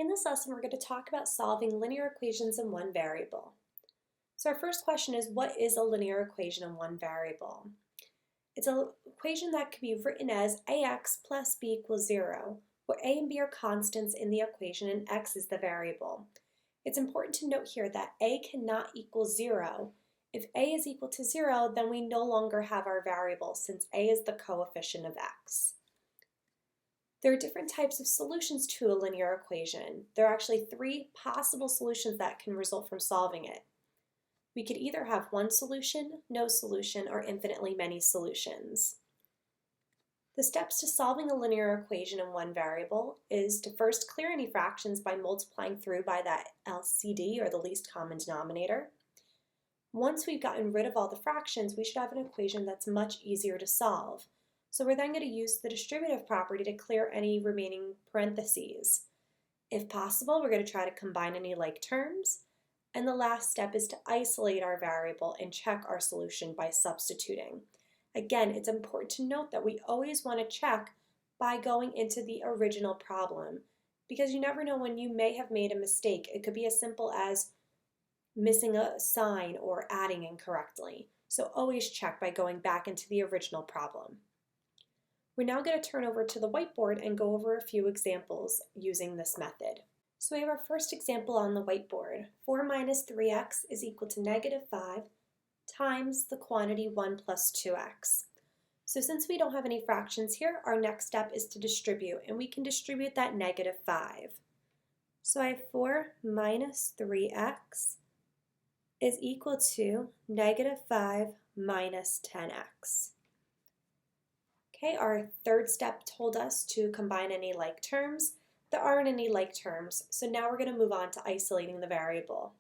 In this lesson, we're going to talk about solving linear equations in one variable. So our first question is, what is a linear equation in one variable? It's an equation that can be written as ax plus b equals 0, where a and b are constants in the equation and x is the variable. It's important to note here that a cannot equal 0. If a is equal to 0, then we no longer have our variable since a is the coefficient of x. There are different types of solutions to a linear equation. There are actually three possible solutions that can result from solving it. We could either have one solution, no solution, or infinitely many solutions. The steps to solving a linear equation in one variable is to first clear any fractions by multiplying through by that LCD, or the least common denominator. Once we've gotten rid of all the fractions, we should have an equation that's much easier to solve. So we're then going to use the distributive property to clear any remaining parentheses. If possible, we're going to try to combine any like terms. And the last step is to isolate our variable and check our solution by substituting. Again, it's important to note that we always want to check by going into the original problem, because you never know when you may have made a mistake. It could be as simple as missing a sign or adding incorrectly. So always check by going back into the original problem. We're now going to turn over to the whiteboard and go over a few examples using this method. So we have our first example on the whiteboard. 4 minus 3x is equal to negative 5 times the quantity 1 plus 2x. So since we don't have any fractions here, our next step is to distribute, and we can distribute that negative 5. So I have 4 minus 3x is equal to negative 5 minus 10x. Okay, our third step told us to combine any like terms. There aren't any like terms, so now we're going to move on to isolating the variable.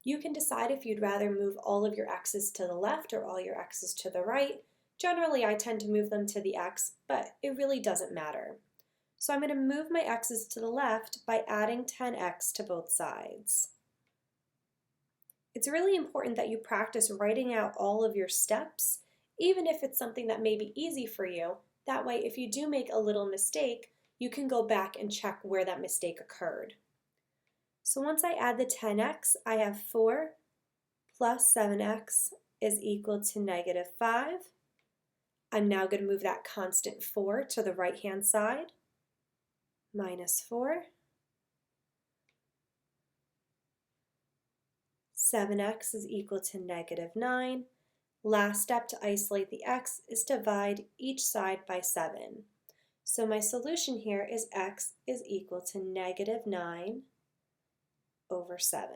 You can decide if you'd rather move all of your x's to the left or all your x's to the right. Generally, I tend to move them to the x, but it really doesn't matter. So I'm going to move my x's to the left by adding 10x to both sides. It's really important that you practice writing out all of your steps, even if it's something that may be easy for you. That way, if you do make a little mistake, you can go back and check where that mistake occurred. So once I add the 10x, I have 4 plus 7x is equal to negative 5. I'm now going to move that constant 4 to the right-hand side. Minus 4. 7x is equal to negative 9. Last step to isolate the x is divide each side by 7. So my solution here is x is equal to negative 9 over 7.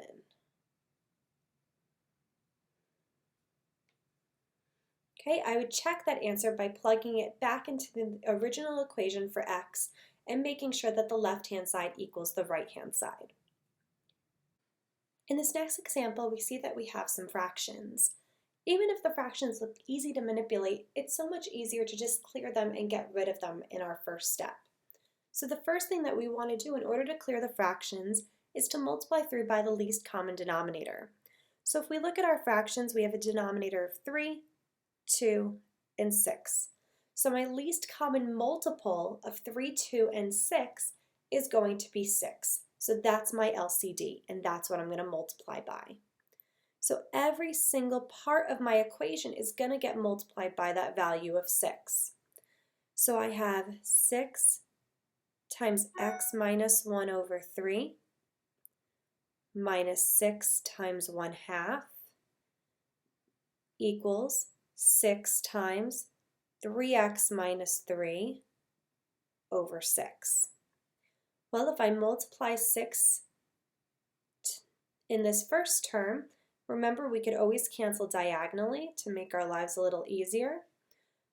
Okay, I would check that answer by plugging it back into the original equation for x and making sure that the left-hand side equals the right-hand side. In this next example, we see that we have some fractions. Even if the fractions look easy to manipulate, it's so much easier to just clear them and get rid of them in our first step. So the first thing that we want to do in order to clear the fractions is to multiply through by the least common denominator. So if we look at our fractions, we have a denominator of 3, 2, and 6. So my least common multiple of 3, 2, and 6 is going to be 6. So that's my LCD, and that's what I'm going to multiply by. So every single part of my equation is going to get multiplied by that value of 6. So I have 6 times x minus 1 over 3 minus 6 times 1/2 equals 6 times 3x minus 3 over 6. Well, if I multiply 6 in this first term, remember, we could always cancel diagonally to make our lives a little easier.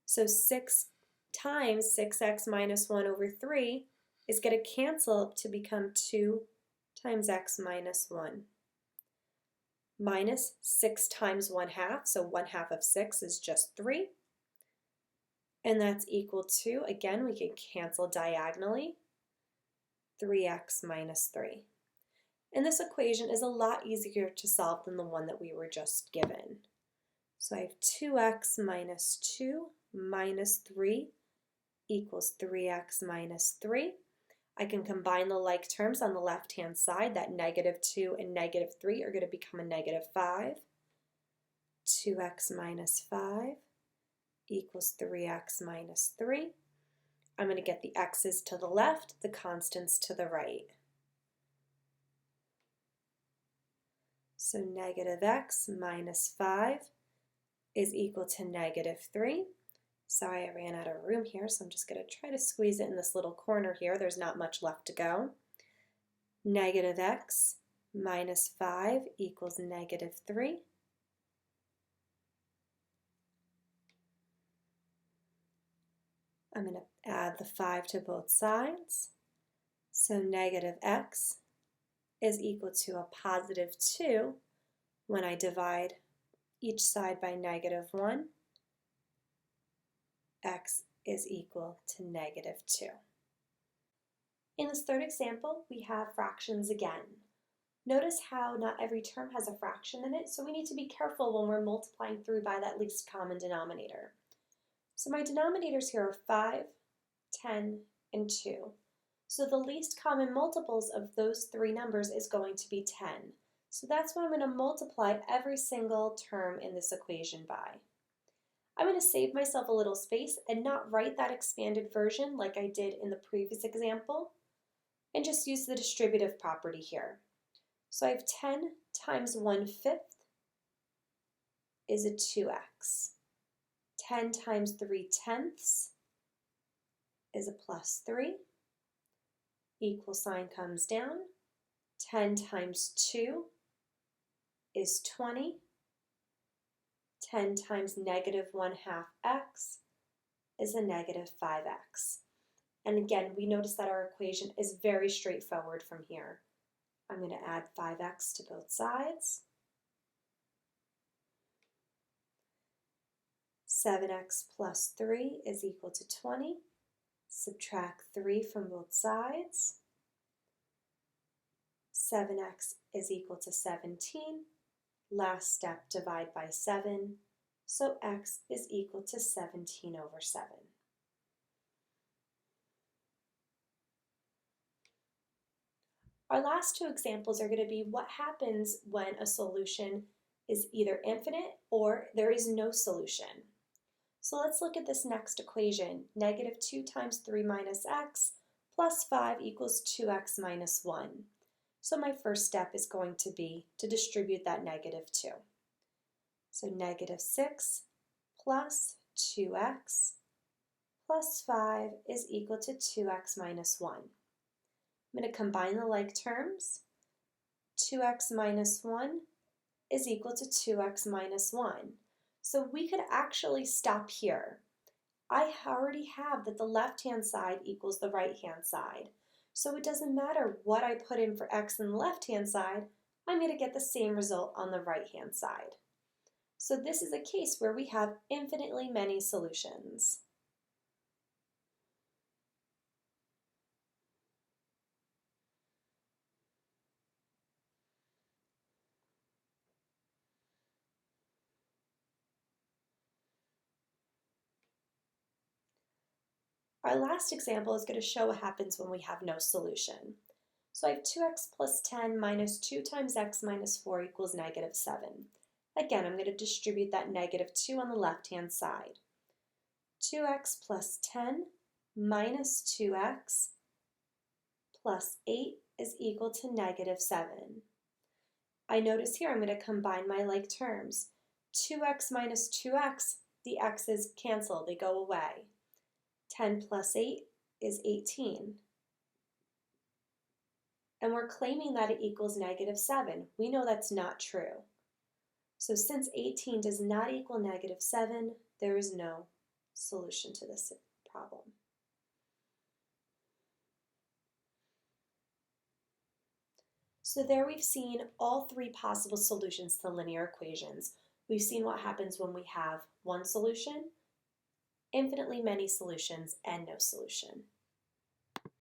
So 6 times 6x minus 1 over 3 is going to cancel to become 2 times x minus 1. Minus 6 times 1/2, so 1/2 of 6 is just 3. And that's equal to, again, we can cancel diagonally, 3x minus 3. And this equation is a lot easier to solve than the one that we were just given. So I have 2x minus 2 minus 3 equals 3x minus 3. I can combine the like terms on the left-hand side. That -2 and -3 are going to become a -5. 2x minus 5 equals 3x minus 3. I'm going to get the x's to the left, the constants to the right. So -x minus 5 is equal to -3. Sorry, I ran out of room here, so I'm just going to try to squeeze it in this little corner here. There's not much left to go. -x minus 5 equals -3. I'm going to add the 5 to both sides. So -x is equal to a +2 when I divide each side by -1. X is equal to -2. In this third example, we have fractions again. Notice how not every term has a fraction in it, so we need to be careful when we're multiplying through by that least common denominator. So my denominators here are 5, 10, and 2. So the least common multiples of those three numbers is going to be 10. So that's what I'm going to multiply every single term in this equation by. I'm going to save myself a little space and not write that expanded version like I did in the previous example, and just use the distributive property here. So I have 10 times 1/5 is a 2x. 10 times 3/10 is a +3. Equal sign comes down. 10 times 2 is 20. 10 times -1/2 x is a -5x. And again, we notice that our equation is very straightforward from here. I'm going to add 5x to both sides. 7x plus 3 is equal to 20. Subtract 3 from both sides. 7x is equal to 17. Last step, divide by 7. So x is equal to 17/7. Our last two examples are going to be what happens when a solution is either infinite or there is no solution. So let's look at this next equation. -2 times 3 minus x plus 5 equals 2x minus 1. So my first step is going to be to distribute that -2. So -6 plus 2x plus 5 is equal to 2x minus 1. I'm going to combine the like terms. 2x minus 1 is equal to 2x minus 1. So we could actually stop here. I already have that the left-hand side equals the right-hand side. So it doesn't matter what I put in for x in the left-hand side, I'm going to get the same result on the right-hand side. So this is a case where we have infinitely many solutions. Our last example is going to show what happens when we have no solution. So I have 2x plus 10 minus 2 times x minus 4 equals -7. Again, I'm going to distribute that -2 on the left-hand side. 2x plus 10 minus 2x plus 8 is equal to -7. I notice here I'm going to combine my like terms. 2x minus 2x, the x's cancel, they go away. 10 plus 8 is 18. And we're claiming that it equals -7. We know that's not true. So since 18 does not equal -7, there is no solution to this problem. So there we've seen all three possible solutions to linear equations. We've seen what happens when we have one solution, infinitely many solutions, and no solution.